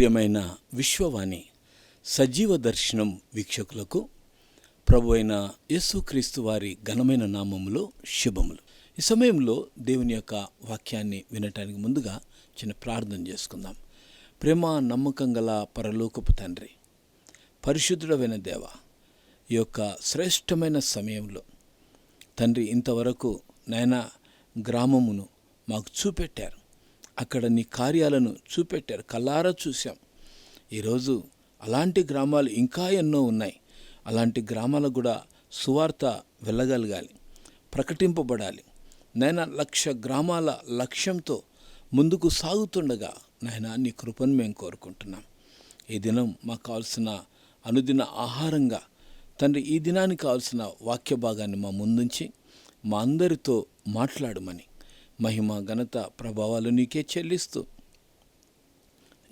ప్రియమైన విశ్వవాణి సజీవ దర్శనం వీక్షకులకు ప్రభు అయిన యేసుక్రీస్తు వారి ఘనమైన నామములో శుభములు. ఈ సమయంలో దేవుని యొక్క వాక్యాన్ని వినటానికి ముందుగా చిన్న ప్రార్థన చేసుకుందాం. ప్రేమ నమ్మకం గల పరలోకపు తండ్రి, పరిశుద్ధుడైన దేవ, ఈ యొక్క శ్రేష్టమైన సమయంలో తండ్రి ఇంతవరకు నాయన గ్రామమును మాకు చూపెట్టారు. అక్కడ నీ కార్యాలను చూపెట్టారు, కళ్ళారా చూసాం. ఈరోజు అలాంటి గ్రామాలు ఇంకా ఎన్నో ఉన్నాయి. అలాంటి గ్రామాలకు కూడా సువార్త వెళ్ళగలగాలి, ప్రకటింపబడాలి. నాయన 1,00,000 గ్రామాల లక్ష్యంతో ముందుకు సాగుతుండగా నాయన నీ కృపను మేము కోరుకుంటున్నాం. ఈ దినం మాకు కావాల్సిన అనుదిన ఆహారంగా తండ్రి ఈ దినానికి కావాల్సిన వాక్య భాగాన్ని మా ముందుంచి మా అందరితో మాట్లాడమని మహిమ ఘనత ప్రభావాలు నీకే చెల్లిస్తూ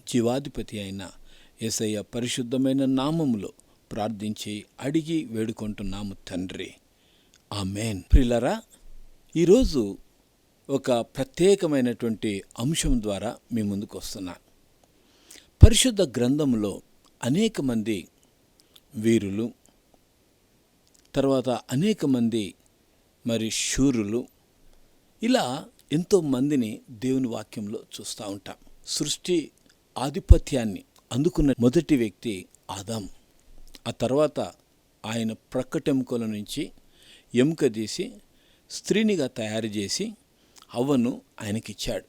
జీవాధిపతి అయిన యేసయ్య పరిశుద్ధమైన నామములో ప్రార్థించి అడిగి వేడుకుంటున్నాము తండ్రి, ఆమేన్. ప్రియులారా, ఈరోజు ఒక ప్రత్యేకమైనటువంటి అంశం ద్వారా మీ ముందుకు వస్తున్నాను. పరిశుద్ధ గ్రంథంలో అనేక మంది వీరులు, తర్వాత అనేక మంది శూరులు, ఇలా ఎంతో మందిని దేవుని వాక్యంలో చూస్తూ ఉంటాం. సృష్టి ఆధిపత్యాన్ని అందుకున్న మొదటి వ్యక్తి ఆదాము. ఆ తర్వాత ఆయన ప్రక్కటెముకల నుంచి ఎముక తీసి స్త్రీనిగా తయారు చేసి హవ్వను ఆయనకిచ్చాడు.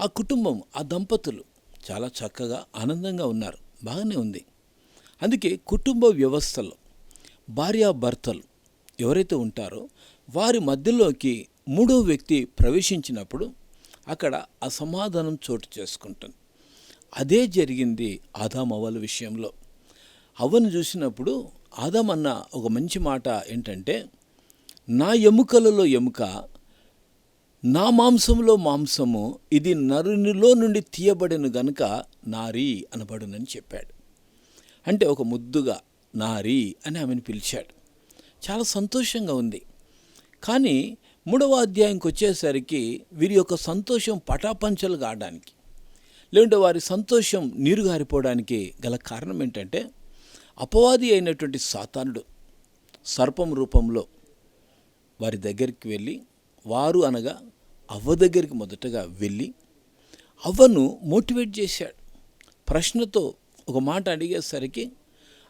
ఆ కుటుంబం, ఆ దంపతులు చాలా చక్కగా ఆనందంగా ఉన్నారు, బాగానే ఉంది. అందుకే కుటుంబ వ్యవస్థలో భార్యాభర్తలు ఎవరైతే ఉంటారో వారి మధ్యలోకి మూడో వ్యక్తి ప్రవేశించినప్పుడు అక్కడ అసమాధానం చోటు చేసుకుంటుంది. అదే జరిగింది ఆదాము అవ్వల విషయంలో. హవ్వను చూసినప్పుడు ఆదాము అన్న ఒక మంచి మాట ఏంటంటే, నా ఎముకలలో ఎముక, నా మాంసంలో మాంసము, ఇది నరునిలో నుండి తీయబడిన గనుక నారీ అనబడునని చెప్పాడు. అంటే ఒక ముద్దుగా నారీ అని ఆమెను పిలిచాడు. చాలా సంతోషంగా ఉంది. కానీ 3వ అధ్యాయంకి వచ్చేసరికి వీరి యొక్క సంతోషం పటాపంచలు కావడానికి, లేదంటే వారి సంతోషం నీరు గారిపోవడానికి గల కారణం ఏంటంటే, అపవాది అయినటువంటి సాతానుడు సర్పం రూపంలో వారి దగ్గరికి వెళ్ళి, వారు అనగా అవ్వ దగ్గరికి మొదటగా వెళ్ళి అవ్వను మోటివేట్ చేశాడు. ప్రశ్నతో ఒక మాట అడిగేసరికి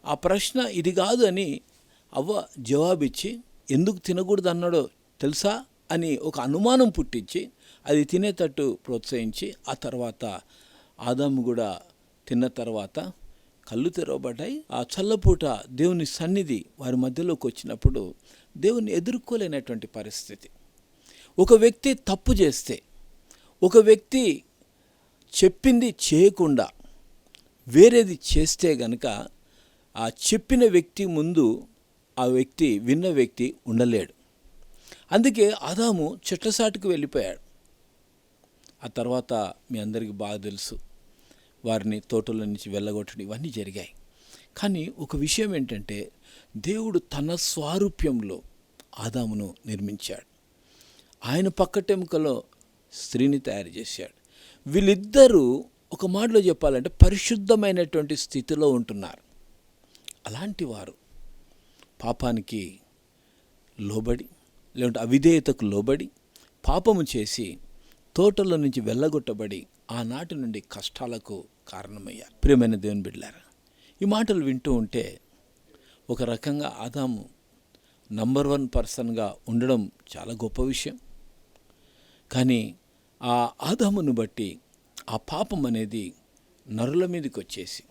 ఆ ప్రశ్న ఇది కాదు అని అవ్వ జవాబిచ్చి, ఎందుకు తినకూడదు అన్నాడో తెలుసా అని ఒక అనుమానం పుట్టించి అది తినేటట్టు ప్రోత్సహించి, ఆ తర్వాత ఆదాము కూడా తిన్న తర్వాత కళ్ళు తెరవబడ్డాయి. ఆ చల్లపూట దేవుని సన్నిధి వారి మధ్యలోకి వచ్చినప్పుడు దేవుని ఎదుర్కోలేనటువంటి పరిస్థితి. ఒక వ్యక్తి తప్పు చేస్తే, ఒక వ్యక్తి చెప్పింది చేయకుండా వేరేది చేస్తే గనక ఆ చెప్పిన వ్యక్తి ముందు ఆ వ్యక్తి, విన్న వ్యక్తి ఉండలేడు. అందుకే ఆదాము చెట్లసాటుకు వెళ్ళిపోయాడు. ఆ తర్వాత మీ అందరికీ బాగా తెలుసు, వారిని తోటల నుంచి వెళ్ళగొట్టడం ఇవన్నీ జరిగాయి. కానీ ఒక విషయం ఏంటంటే, దేవుడు తన స్వారూప్యంలో ఆదామును నిర్మించాడు. ఆయన పక్కటెముకలో స్త్రీని తయారు చేశాడు. వీళ్ళిద్దరూ ఒక మాటలో చెప్పాలంటే పరిశుద్ధమైనటువంటి స్థితిలో ఉంటున్నారు. అలాంటి వారు పాపానికి లోబడి, లేదంటే అవిధేయతకు లోబడి పాపము చేసి తోటల నుంచి వెళ్ళగొట్టబడి ఆనాటి నుండి కష్టాలకు కారణమయ్యారు. ప్రియమైన దేవుని బిడ్డలారా, ఈ మాటలు వింటూ ఉంటే ఒక రకంగా ఆదాము నంబర్ 1 పర్సన్గా ఉండడం చాలా గొప్ప విషయం. కానీ ఆ ఆదామును బట్టి ఆ పాపం అనేది నరుల మీదకి వచ్చేసి,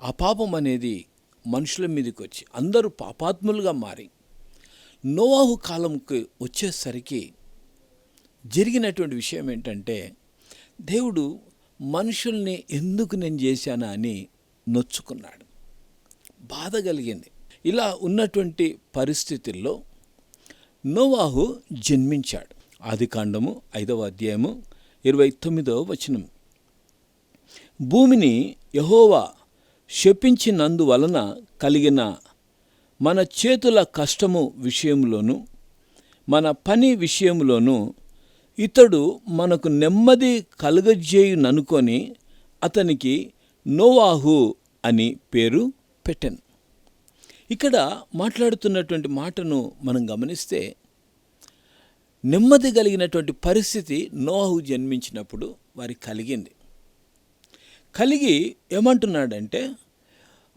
ఆ పాపం అనేది మనుషుల మీదకి వచ్చి అందరూ పాపాత్ములుగా మారి నోవాహు కాలంకి వచ్చేసరికి జరిగినటువంటి విషయం ఏంటంటే, దేవుడు మనుషుల్ని ఎందుకు నేను చేశానా అని నొచ్చుకున్నాడు, బాధ కలిగింది. ఇలా ఉన్నటువంటి పరిస్థితుల్లో నోవాహు జన్మించాడు. ఆదికాండము 5వ అధ్యాయము 29వ వచనం, భూమిని యెహోవా శపించినందువలన కలిగిన మన చేతుల కష్టము విషయంలోను మన పని విషయంలోను ఇతడు మనకు నెమ్మది కలుగజేయుననుకొని అతనికి నోవాహు అని పేరు పెట్టెను. ఇక్కడ మాట్లాడుతున్నటువంటి మాటను మనం గమనిస్తే, నెమ్మది కలిగినటువంటి పరిస్థితి నోవాహు జన్మించినప్పుడు వారికి కలిగింది. కలిగి ఏమంటున్నాడంటే,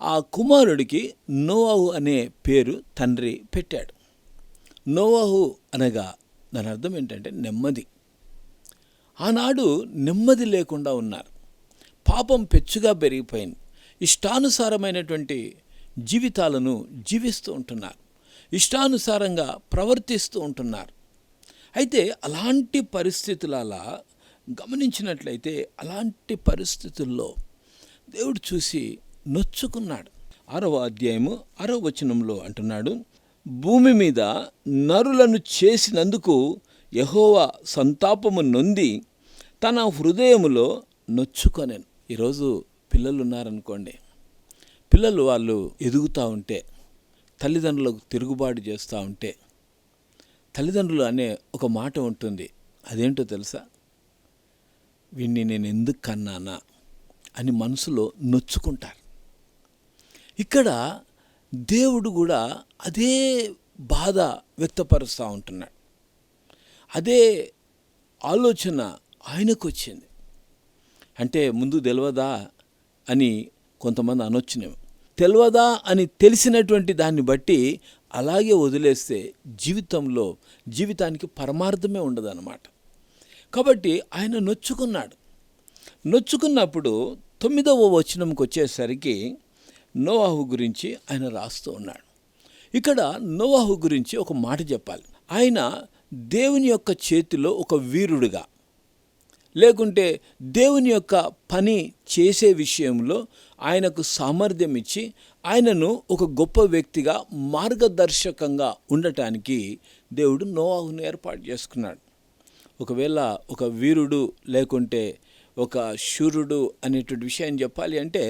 ఆ కుమారుడికి నోవాహు అనే పేరు తండ్రి పెట్టాడు. నోవాహు అనగా దాని అర్థం ఏంటంటే నెమ్మది. ఆనాడు నెమ్మది లేకుండా ఉన్నారు. పాపం పెచ్చుగా పెరిగిపోయింది. ఇష్టానుసారమైనటువంటి జీవితాలను జీవిస్తూ ఉంటున్నారు. ఇష్టానుసారంగా ప్రవర్తిస్తూ ఉంటున్నారు. అయితే అలాంటి పరిస్థితులలో గమనించినట్లయితే, అలాంటి పరిస్థితుల్లో దేవుడు చూసి నొచ్చుకున్నాడు. 6వ అధ్యాయము 6వ వచనంలో అంటున్నాడు, భూమి మీద నరులను చేసినందుకు యెహోవా సంతాపము నొంది తన హృదయములో నొచ్చుకొనెను. ఈరోజు పిల్లలు ఉన్నారనుకోండి, పిల్లలు వాళ్ళు ఎదుగుతూ ఉంటే, తల్లిదండ్రులకు తిరుగుబాటు చేస్తూ ఉంటే, తల్లిదండ్రులు అనే ఒక మాట ఉంటుంది. అదేంటో తెలుసా? వీడిని నేను ఎందుకు కన్నానా అని మనసులో నొచ్చుకుంటారు. ఇక్కడ దేవుడు కూడా అదే బాధ వ్యక్తపరుస్తూ ఉంటున్నాడు. అదే ఆలోచన ఆయనకు వచ్చింది. అంటే ముందు తెలియదా అని కొంతమంది అనొచ్చునేమో. తెలియదా అని తెలిసినటువంటి దాన్ని బట్టి అలాగే వదిలేస్తే జీవితానికి పరమార్థమే ఉండదన్నమాట. కాబట్టి ఆయన నొచ్చుకున్నాడు. నొచ్చుకున్నప్పుడు 9వ వచనంకి వచ్చేసరికి నోవాహు గురించి ఆయన రాస్తూ ఉన్నాడు. ఇక్కడ నోవాహు గురించి ఒక మాట చెప్పాలి. ఆయన దేవుని యొక్క చేతిలో ఒక వీరుడుగా, లేకుంటే దేవుని యొక్క పని చేసే విషయంలో ఆయనకు సామర్థ్యం ఇచ్చి ఆయనను ఒక గొప్ప వ్యక్తిగా, మార్గదర్శకంగా ఉండటానికి దేవుడు నోవాహును ఏర్పాటు చేసుకున్నాడు. ఒకవేళ ఒక వీరుడు లేకుంటే ఒక శూరుడు అనేటువంటి విషయాన్ని చెప్పాలి అంటే,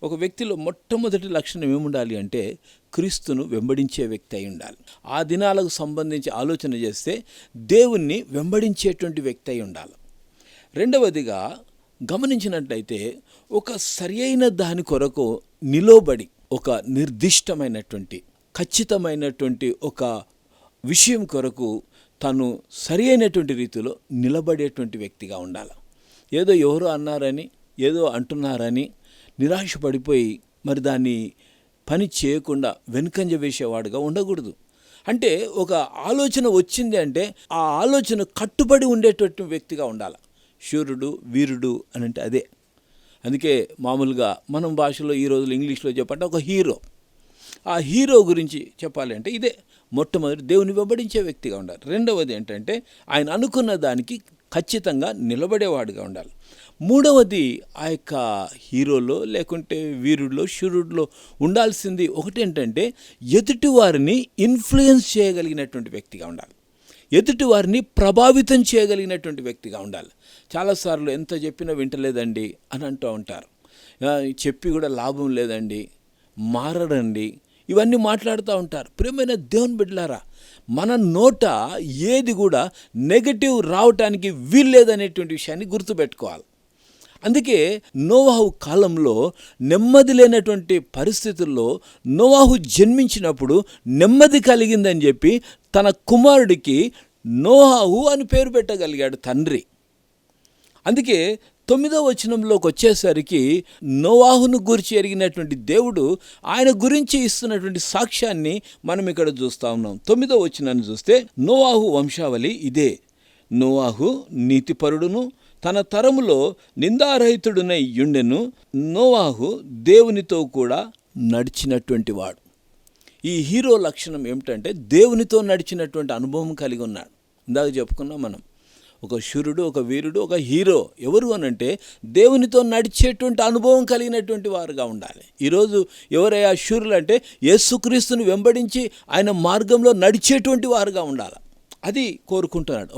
ఒక వ్యక్తిలో మొట్టమొదటి లక్షణం ఏముండాలి అంటే, క్రీస్తును వెంబడించే వ్యక్తి అయి ఉండాలి. ఆ దినాలకు సంబంధించి ఆలోచన చేస్తే దేవుణ్ణి వెంబడించేటువంటి వ్యక్తి అయి ఉండాలి. రెండవదిగా గమనించినట్లయితే, ఒక సరియైన దాని కొరకు నిలబడి, ఒక నిర్దిష్టమైనటువంటి ఖచ్చితమైనటువంటి ఒక విషయం కొరకు తను సరి అయినటువంటి రీతిలో నిలబడేటువంటి వ్యక్తిగా ఉండాలి. ఏదో ఎవరో అన్నారని, ఏదో అంటున్నారని నిరాశపడిపోయి మరి దాన్ని పని చేయకుండా వెనుకంజ వేసేవాడుగా ఉండకూడదు. అంటే ఒక ఆలోచన వచ్చింది అంటే ఆ ఆలోచన కట్టుబడి ఉండేటటువంటి వ్యక్తిగా ఉండాలి. శూరుడు, వీరుడు అని అంటే అదే. అందుకే మామూలుగా మనం భాషలో ఈ రోజులు ఇంగ్లీష్లో చెప్పంటే ఒక హీరో. ఆ హీరో గురించి చెప్పాలి అంటే ఇదే. మొట్టమొదటి దేవుని వెంబడించే వ్యక్తిగా ఉండాలి. రెండవది ఏంటంటే ఆయన అనుకున్న దానికి ఖచ్చితంగా నిలబడేవాడుగా ఉండాలి. మూడవది ఆ యొక్క హీరోలో లేకుంటే వీరుడిలో, శూరుడిలో ఉండాల్సింది ఒకటేంటంటే ఎదుటి వారిని ఇన్ఫ్లుయెన్స్ చేయగలిగినటువంటి వ్యక్తిగా ఉండాలి. ఎదుటి వారిని ప్రభావితం చేయగలిగినటువంటి వ్యక్తిగా ఉండాలి. చాలాసార్లు ఎంత చెప్పినా వింటలేదండి అని అంటూ ఉంటారు. చెప్పి కూడా లాభం లేదండి, మారడండి, ఇవన్నీ మాట్లాడుతూ ఉంటారు. ప్రియమైన దేవుని బిడ్డలారా, మన నోట ఏది కూడా నెగటివ్ రావటానికి వీల్లేదనేటువంటి విషయాన్ని గుర్తుపెట్టుకోవాలి. అందుకే నోవాహు కాలంలో నెమ్మది లేనటువంటి పరిస్థితుల్లో నోవాహు జన్మించినప్పుడు నెమ్మది కలిగిందని చెప్పి తన కుమారుడికి నోవాహు అని పేరు పెట్టగలిగాడు తండ్రి. అందుకే 9వ వచనంలోకి వచ్చేసరికి నోవాహును గురించి ఎరిగినటువంటి దేవుడు ఆయన గురించి ఇస్తున్నటువంటి సాక్ష్యాన్ని మనం ఇక్కడ చూస్తూ ఉన్నాం. 9వ వచనాన్ని చూస్తే, నోవాహు వంశావళి ఇదే. నోవాహు నీతిపరుడును తన తరములో నిందారహితుడునై యుండెను. నోవాహు దేవునితో కూడా నడిచినటువంటి వాడు. ఈ హీరో లక్షణం ఏమిటంటే దేవునితో నడిచినటువంటి అనుభవం కలిగి ఉన్నాడు. ఇందాక చెప్పుకున్నాం మనం, ఒక శూరుడు, ఒక వీరుడు, ఒక హీరో ఎవరు అనంటే దేవునితో నడిచేటువంటి అనుభవం కలిగినటువంటి వారుగా ఉండాలి. ఈరోజు ఎవరయ్యా శూరులు అంటే యేసుక్రీస్తుని వెంబడించి ఆయన మార్గంలో నడిచేటువంటి వారుగా ఉండాలి. అది కోరుకుంటున్నాడు.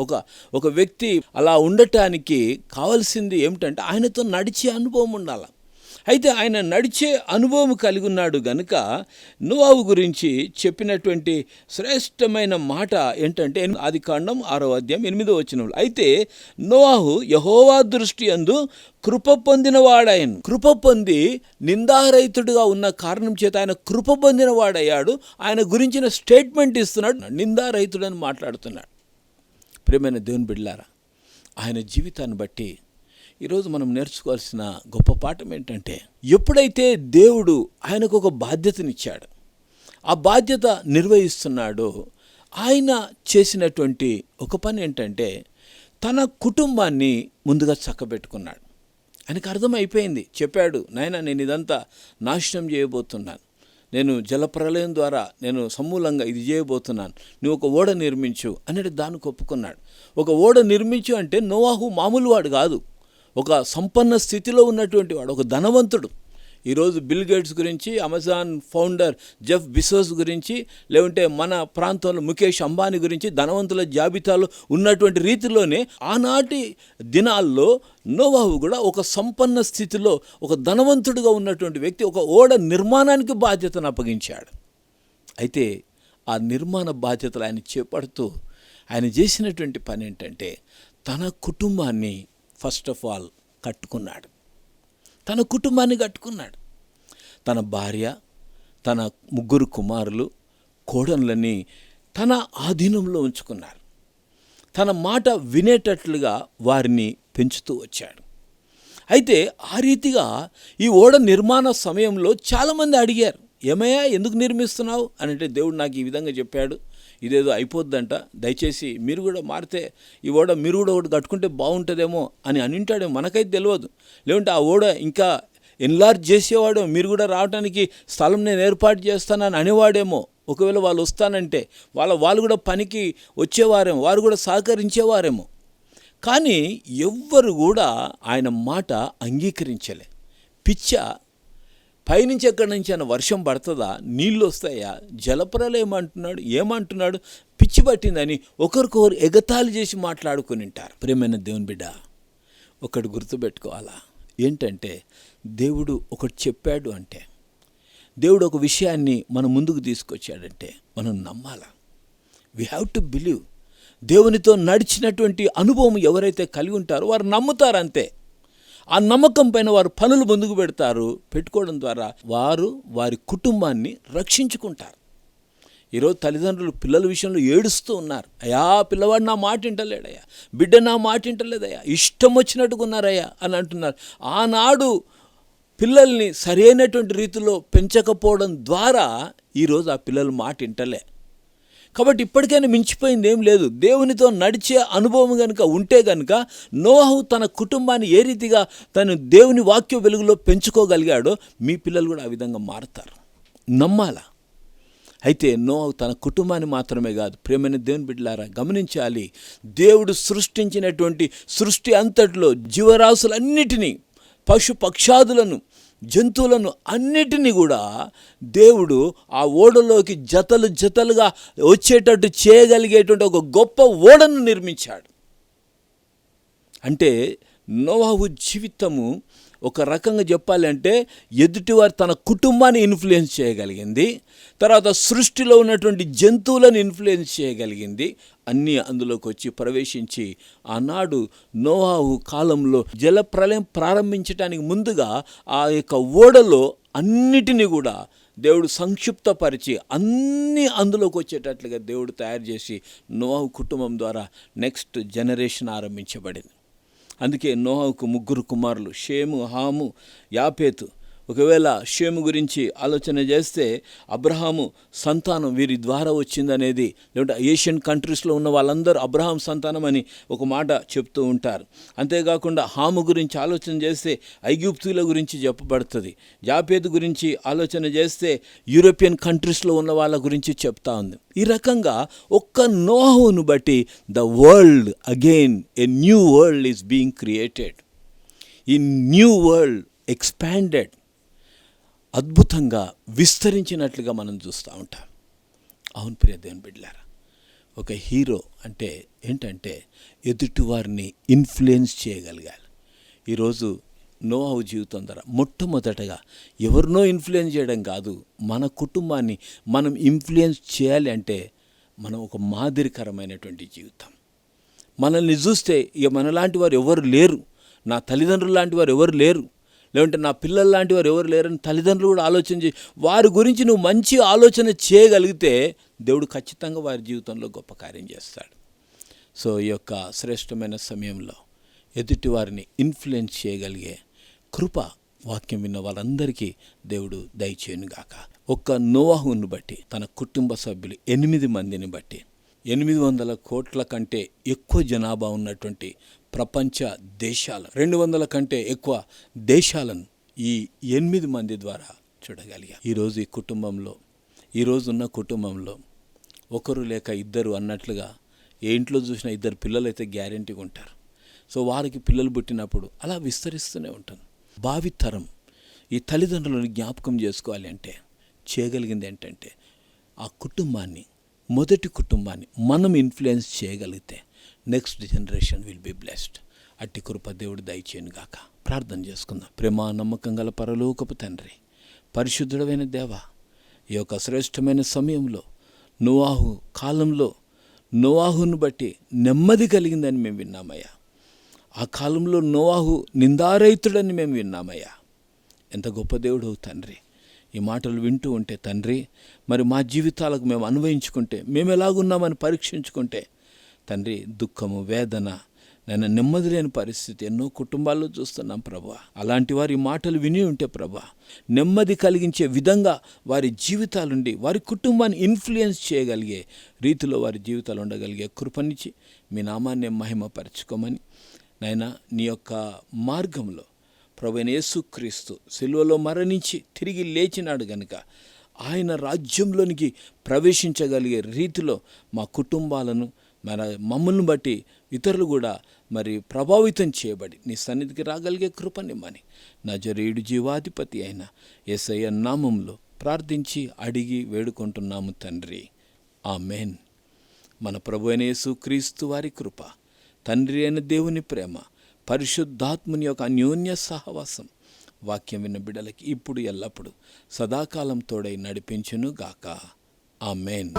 ఒక వ్యక్తి అలా ఉండటానికి కావాల్సింది ఏమిటంటే ఆయనతో నడిచే అనుభవం ఉండాలి. అయితే ఆయన నడిచే అనుభవం కలిగి ఉన్నాడు గనుక నోవాహు గురించి చెప్పినటువంటి శ్రేష్టమైన మాట ఏంటంటే ఆదికాండం 6వ అధ్యాయం 8వ వచనం, అయితే నోవాహు యెహోవా దృష్టి యందు కృప పొందినవాడాయను. కృప పొంది నిందారహితుడుగా ఉన్న కారణం చేత ఆయన కృప పొందినవాడయ్యాడు. ఆయన గురించిన స్టేట్మెంట్ ఇస్తున్నాడు, నిందారహితుడని మాట్లాడుతున్నాడు. ప్రియమైన దేవుని బిడ్డలారా, ఆయన జీవితాన్ని బట్టి ఈరోజు మనం నేర్చుకోవాల్సిన గొప్ప పాఠం ఏంటంటే, ఎప్పుడైతే దేవుడు ఆయనకు ఒక బాధ్యతనిచ్చాడు, ఆ బాధ్యత నిర్వహిస్తున్నాడో, ఆయన చేసినటువంటి ఒక పని ఏంటంటే తన కుటుంబాన్ని ముందుగా చక్కబెట్టుకున్నాడు. ఆయనకు అర్థమైపోయింది, చెప్పాడు, నాయనా నేను ఇదంతా నాశనం చేయబోతున్నాను, నేను జలప్రలయం ద్వారా నేను సమూలంగా ఇది చేయబోతున్నాను, నువ్వు ఒక ఓడ నిర్మించు అనేది దానికి ఒప్పుకున్నాడు. ఒక ఓడ నిర్మించు అంటే నోవాహు మామూలు వాడు కాదు, ఒక సంపన్న స్థితిలో ఉన్నటువంటి వాడు, ఒక ధనవంతుడు. ఈరోజు బిల్ గేట్స్ గురించి, అమెజాన్ ఫౌండర్ జెఫ్ బిజోస్ గురించి, లేకుంటే మన ప్రాంతంలో ముఖేష్ అంబానీ గురించి ధనవంతుల జాబితాలో ఉన్నటువంటి రీతిలోనే ఆనాటి దినాల్లో నోవాహు కూడా ఒక సంపన్న స్థితిలో ఒక ధనవంతుడిగా ఉన్నటువంటి వ్యక్తి ఒక ఓడ నిర్మాణానికి బాధ్యతను అప్పగించాడు. అయితే ఆ నిర్మాణ బాధ్యతలు ఆయన చేపడుతూ ఆయన చేసినటువంటి పని ఏంటంటే తన కుటుంబాన్ని ఫస్ట్ ఆఫ్ ఆల్ కట్టుకున్నాడు. తన కుటుంబాన్ని కట్టుకున్నాడు. తన భార్య, తన 3 కుమారులు, కోడళ్ళని తన ఆధీనంలో ఉంచుకున్నాడు. తన మాట వినేటట్లుగా వారిని పెంచుతూ వచ్చాడు. అయితే ఆ రీతిగా ఈ ఓడ నిర్మాణ సమయంలో చాలామంది అడిగారు, ఏమయ్యా ఎందుకు నిర్మిస్తున్నావు అని. అంటే దేవుడు నాకు ఈ విధంగా చెప్పాడు, ఇదేదో అయిపోద్దంట, దయచేసి మీరు కూడా మారితే ఈ ఓడ మీరు కూడా ఒకటి కట్టుకుంటే బాగుంటుందేమో అని అనింటాడేమో, మనకైతే తెలియదు. లేకుంటే ఆ ఓడ ఇంకా ఎన్లార్జ్ చేసేవాడేమో, మీరు కూడా రావడానికి స్థలం నేను ఏర్పాటు చేస్తానని అనేవాడేమో. ఒకవేళ వాళ్ళు వస్తానంటే వాళ్ళు కూడా పనికి వచ్చేవారేమో, వారు కూడా సహకరించేవారేమో. కానీ ఎవ్వరు కూడా ఆయన మాట అంగీకరించలే. పిచ్చ, పైనుంచి ఎక్కడి నుంచి అయినా వర్షం పడుతుందా, నీళ్ళు వస్తాయా, జలప్రలయం అంటున్నాడు, ఏమంటున్నాడు, పిచ్చి పట్టిందని ఒకరికొకరు ఎగతాళి చేసి మాట్లాడుకుని ఉంటారు. ప్రియమైన దేవుని బిడ్డ, ఒకటి గుర్తుపెట్టుకోవాలా, ఏంటంటే దేవుడు ఒకటి చెప్పాడు అంటే, దేవుడు ఒక విషయాన్ని మన ముందుకు తీసుకొచ్చాడంటే మనం నమ్మాలా. We have to believe. దేవునితో నడిచినటువంటి అనుభవం ఎవరైతే కలిగి ఉంటారో వారు నమ్ముతారు అంతే. ఆ నమ్మకం పైన వారు పనులు ముందుకు పెట్టుకోవడం ద్వారా వారు వారి కుటుంబాన్ని రక్షించుకుంటారు. ఈరోజు తల్లిదండ్రులు పిల్లల విషయంలో ఏడుస్తూ ఉన్నారు, అయ్యా పిల్లవాడు నా మాట వింటలేడయ్యా, బిడ్డ నా మాట వింటలేదయ్యా, ఇష్టం వచ్చినట్టుగా ఉన్నారయ్యా అని అంటున్నారు. ఆనాడు పిల్లల్ని సరైనటువంటి రీతిలో పెంచకపోవడం ద్వారా ఈరోజు ఆ పిల్లలు మాట వింటలే. కాబట్టి ఇప్పటికైనా మించిపోయింది ఏం లేదు. దేవునితో నడిచే అనుభవం కనుక ఉంటే కనుక నోవాహు తన కుటుంబాన్ని ఏ రీతిగా తను దేవుని వాక్య వెలుగులో పెంచుకోగలిగాడో మీ పిల్లలు కూడా ఆ విధంగా మారుతారు, నమ్మాలా. అయితే నోవాహు తన కుటుంబాన్ని మాత్రమే కాదు, ప్రియమైన దేవుని బిడ్డలారా గమనించాలి, దేవుడు సృష్టించినటువంటి సృష్టి అంతటిలో జీవరాశులన్నిటినీ, పశు పక్షాదులను, జంతువులను అన్నిటినీ కూడా దేవుడు ఆ ఓడలోకి జతలుగా వచ్చేటట్టు చేయగలిగేటువంటి ఒక గొప్ప ఓడను నిర్మించాడు. అంటే నోవాహు జీవితము ఒక రకంగా చెప్పాలంటే ఎదుటివారు తన కుటుంబాన్ని ఇన్ఫ్లుయెన్స్ చేయగలిగింది, తర్వాత సృష్టిలో ఉన్నటువంటి జంతువులను ఇన్ఫ్లుయెన్స్ చేయగలిగింది. అన్నీ అందులోకి వచ్చి ప్రవేశించి ఆనాడు నోవాహు కాలంలో జలప్రలయం ప్రారంభించడానికి ముందుగా ఆ యొక్క ఓడలో అన్నిటినీ కూడా దేవుడు సంక్షిప్తపరిచి అన్నీ అందులోకి వచ్చేటట్లుగా దేవుడు తయారు చేసి నోవాహు కుటుంబం ద్వారా నెక్స్ట్ జనరేషన్ ఆరంభించబడింది. అందుకే నోవాహుకు 3 కుమారులు, షేము, హాము, యాపేతు. ఒకవేళ షేము గురించి ఆలోచన చేస్తే అబ్రహాము సంతానం వీరి ద్వారా వచ్చిందనేది, లేదంటే ఏషియన్ కంట్రీస్లో ఉన్న వాళ్ళందరూ అబ్రహాం సంతానం అని ఒక మాట చెప్తూ ఉంటారు. అంతేకాకుండా హాము గురించి ఆలోచన చేస్తే ఐగుప్తుల గురించి చెప్పబడుతుంది. యాపేతు గురించి ఆలోచన చేస్తే యూరోపియన్ కంట్రీస్లో ఉన్న వాళ్ళ గురించి చెప్తా ఉంది. ఈ రకంగా ఒక్క నోవాహును బట్టి the world again a new world is being created. ఈ న్యూ వరల్డ్ ఎక్స్పాండెడ్, అద్భుతంగా విస్తరించినట్లుగా మనం చూస్తూ ఉంటాం. అవును ప్రియ దేవుని బిడ్డలారా, ఒక హీరో అంటే ఏంటంటే ఎదుటివారిని ఇన్ఫ్లుయెన్స్ చేయగలగాలి. ఈరోజు నోవాహు జీవితం ద్వారా మొట్టమొదటగా ఎవరినో ఇన్ఫ్లుయెన్స్ చేయడం కాదు, మన కుటుంబాన్ని మనం ఇన్ఫ్లుయెన్స్ చేయాలి అంటే మనం ఒక మాదిరికరమైనటువంటి జీవితం. మనల్ని చూస్తే ఇక మనలాంటి వారు ఎవరు లేరు, నా తల్లిదండ్రులు లాంటి వారు ఎవరు లేరు, లేదంటే నా పిల్లల లాంటి వారు ఎవరు లేరని తల్లిదండ్రులు కూడా ఆలోచన చేసి వారి గురించి నువ్వు మంచి ఆలోచన చేయగలిగితే దేవుడు ఖచ్చితంగా వారి జీవితంలో గొప్ప కార్యం చేస్తాడు. సో ఈ యొక్క శ్రేష్టమైన సమయంలో ఎదుటి వారిని ఇన్ఫ్లుయెన్స్ చేయగలిగే కృప వాక్యం విన్న వాళ్ళందరికీ దేవుడు దయచేయునుగాక. ఒక్క నోవాహును బట్టి తన కుటుంబ సభ్యులు 8 మందిని బట్టి 800 కోట్ల కంటే ఎక్కువ జనాభా ఉన్నటువంటి ప్రపంచ దేశాలు, 200 కంటే ఎక్కువ దేశాలను ఈ 8 మంది ద్వారా చూడగలిగా. ఈరోజు ఈ కుటుంబంలో, ఈరోజున్న కుటుంబంలో ఒకరు లేక ఇద్దరు అన్నట్లుగా ఏ ఇంట్లో చూసినా 2 పిల్లలైతే గ్యారెంటీగా ఉంటారు. సో వారికి పిల్లలు పుట్టినప్పుడు అలా విస్తరిస్తూనే ఉంటుంది. భావితరం ఈ తల్లిదండ్రులను జ్ఞాపకం చేసుకోవాలి అంటే చేయగలిగింది ఏంటంటే ఆ కుటుంబాన్ని, మొదటి కుటుంబాన్ని మనం ఇన్ఫ్లుయెన్స్ చేయగలిగితే next generation will be blessed. అట్టి కృప దేవుడు దయచేయను గాక. ప్రార్థన చేసుకుందాం. ప్రేమ నమ్మకం గల పరలోకపు తండ్రి, పరిశుద్ధుడమైన దేవ, ఈ యొక్క శ్రేష్టమైన సమయంలో నోవాహు కాలంలో నోవాహును బట్టి నెమ్మది కలిగిందని మేము విన్నామయ్యా. ఆ కాలంలో నోవాహు నిందారహితుడని మేము విన్నామయ్యా. ఎంత గొప్ప దేవుడు తండ్రి. ఈ మాటలు వింటూ ఉంటే తండ్రి, మరి మా జీవితాలకు మేము అన్వయించుకుంటే, మేము ఎలాగున్నామని పరీక్షించుకుంటే తండ్రి, దుఃఖము, వేదన, నేను నెమ్మది లేని పరిస్థితి ఎన్నో కుటుంబాల్లో చూస్తున్నాం ప్రభా. అలాంటి వారి మాటలు విని ఉంటే ప్రభా, నెమ్మది కలిగించే విధంగా వారి జీవితాలుండి వారి కుటుంబాన్ని ఇన్ఫ్లుయెన్స్ చేయగలిగే రీతిలో వారి జీవితాలు ఉండగలిగే కృపనిచ్చి మీ నామాన్ని మహిమపరచుకోమని నాయనా, నీ యొక్క మార్గంలో ప్రభువైన యేసుక్రీస్తు సిలువలో మరణించి తిరిగి లేచినాడు గనుక ఆయన రాజ్యంలోనికి ప్రవేశించగలిగే రీతిలో మా కుటుంబాలను, మమ్మల్ని బట్టి ఇతరులు కూడా మరి ప్రభావితం చేయబడి నీ సన్నిధికి రాగలిగే కృపనిమ్మని నజరేయుడు జీవాధిపతి అయిన యేసయ్య నామంలో ప్రార్థించి అడిగి వేడుకుంటున్నాము తండ్రి. ఆమేన్. మన ప్రభువైన యేసుక్రీస్తు వారి కృప, తండ్రి అయిన దేవుని ప్రేమ, పరిశుద్ధాత్ముని యొక్క అన్యోన్య సహవాసం వాక్యం విన్న బిడ్డలకి ఇప్పుడు ఎల్లప్పుడు సదాకాలం తోడై నడిపించును గాక. ఆమేన్.